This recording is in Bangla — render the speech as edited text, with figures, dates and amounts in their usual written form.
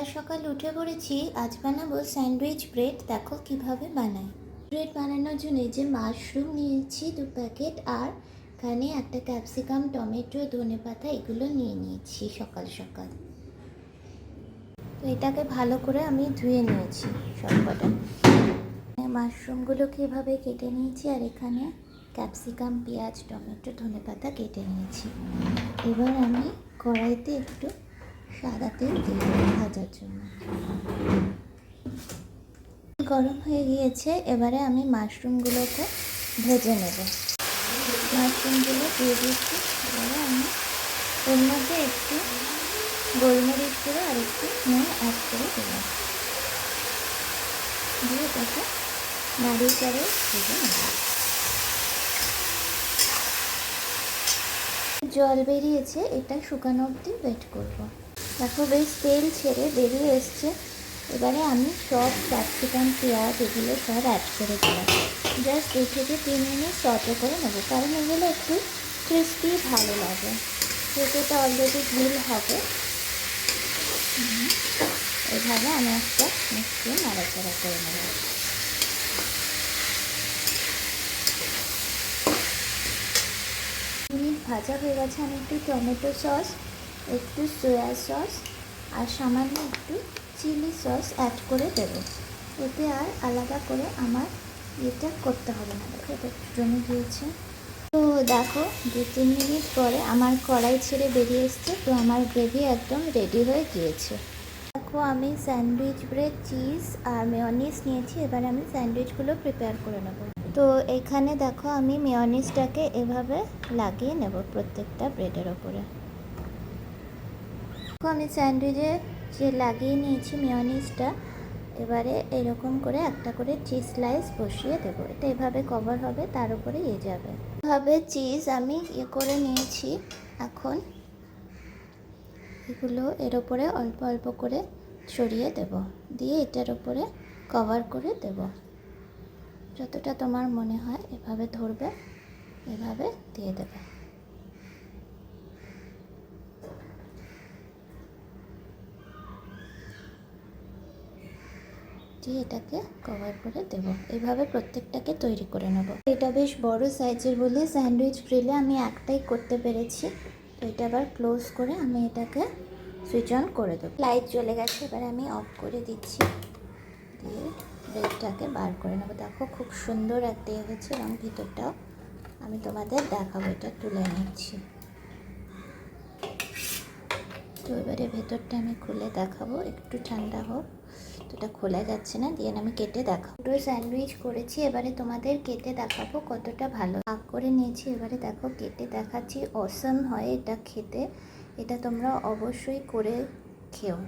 সকাল সকাল উঠে পড়েছি। আজ বানাবো স্যান্ডউইচ ব্রেড। দেখো কিভাবে বানাই। ব্রেড বানানোর জন্য যে মাশরুম নিয়েছি 2 প্যাকেট, আর এখানে একটা ক্যাপসিকাম, টমেটো, ধনেপাতা এগুলো নিয়ে নিয়েছি সকাল সকাল। তো এটাকে ভালো করে আমি ধুয়ে নিয়েছি সবকটা। মাশরুমগুলোকে এভাবে কেটে নিয়েছি, আর এখানে ক্যাপসিকাম, পেঁয়াজ, টমেটো, ধনেপাতা কেটে নিয়েছি। এবার আমি কড়াইতে একটু সাদা তেল দিয়ে ভাজার জন্য। গরম হয়ে গিয়েছে, এবারে আমি মাশরুমগুলোকে ভেজে নেব। মাশরুমগুলো দিয়ে দিচ্ছি। এবারে আমি এর মধ্যে একটু গোলমরিচ গুঁড়ো আর একটু নুন অ্যাড করে দিলাম, দিয়ে তাকে নাড়িয়ে চাড়িয়ে ভেজে নেব। জল বেরিয়েছে, এটা শুকানো অবধি ওয়েট করব। দেখো বেশ তেল ছেড়ে বেরিয়ে এসছে। এবারে আমি সব ক্যাপসিকাম, পেঁয়াজ এগুলো সব অ্যাড করে দিলাম। জাস্ট 2 থেকে 3 মিনিট সটে করে নেবো, কারণ এগুলো একটু ক্রিস্পি ভালো লাগে। যেটা অলরেডি গ্রিল হবে, এইভাবে আমি একটা মিশিয়ে নাড়াচাড়া করে নেব। মিনিট ভাজা হয়ে গেছে। আমি একটু টমেটো সস, একটু সয়া সস আর সামান্য একটু চিলি সস অ্যাড করে দেব। এতে আর আলাদা করে আমার এটা করতে হবে না। দেখো এটা জমে গিয়েছে। তো দেখো 2-3 মিনিট পরে আমার কড়াই ছেড়ে বেরিয়ে এসছে। তো আমার গ্রেভি একদম রেডি হয়ে গিয়েছে। দেখো আমি স্যান্ডউইচ ব্রেড, চিজ আর মেয়োনিজ নিয়েছি। এবার আমি স্যান্ডউইচগুলো প্রিপেয়ার করে নেব। তো এখানে দেখো আমি মেয়োনিজটাকে এভাবে লাগিয়ে নেব প্রত্যেকটা ব্রেডের ওপরে। দেখো আমি স্যান্ডউইচে যে লাগিয়ে নিয়েছি মেয়োনিজটা, এবারে এরকম করে একটা করে চিজ স্লাইস বসিয়ে দেবো। এটা এভাবে কভার হবে, তার উপরে যাবে। এভাবে চিজ আমি করে নিয়েছি। এখন এগুলো এর ওপরে অল্প অল্প করে ছড়িয়ে দেব, দিয়ে এটার ওপরে কভার করে দেব। যতটা তোমার মনে হয় এভাবে ধরবে, এভাবে দিয়ে দেবে। দিয়ে এটাকে কভার করে দেব। এইভাবে প্রত্যেকটাকে তৈরি করে নেব। এটা বেশ বড় সাইজের বলে স্যান্ডউইচ গ্রিলে আমি একটাই করতে পেরেছি। তো এটা আবার ক্লোজ করে আমি এটাকে সুইচ অন করে দেবো। লাইট জ্বলে গেছে, এবার আমি অফ করে দিচ্ছি, দিয়ে ব্রেডটাকে বার করে নেবো। দেখো খুব সুন্দর একটা হয়েছে, এবং ভিতরটাও আমি তোমাদের দেখাবো। এটা তুলে নিচ্ছি। তো এবারে ভেতরটা আমি খুলে দেখাবো, একটু ঠান্ডা হোক। তো এটা খোলা যাচ্ছে না, দিয়ে আমি কেটে দেখাবো। দুটো স্যান্ডউইচ করেছি, এবারে তোমাদের কেটে দেখাবো কতটা ভালো। ভাগ করে নিয়েছি, এবারে দেখো কেটে দেখাচ্ছি। অসম হয় এটা খেতে। এটা তোমরা অবশ্যই করে খেও।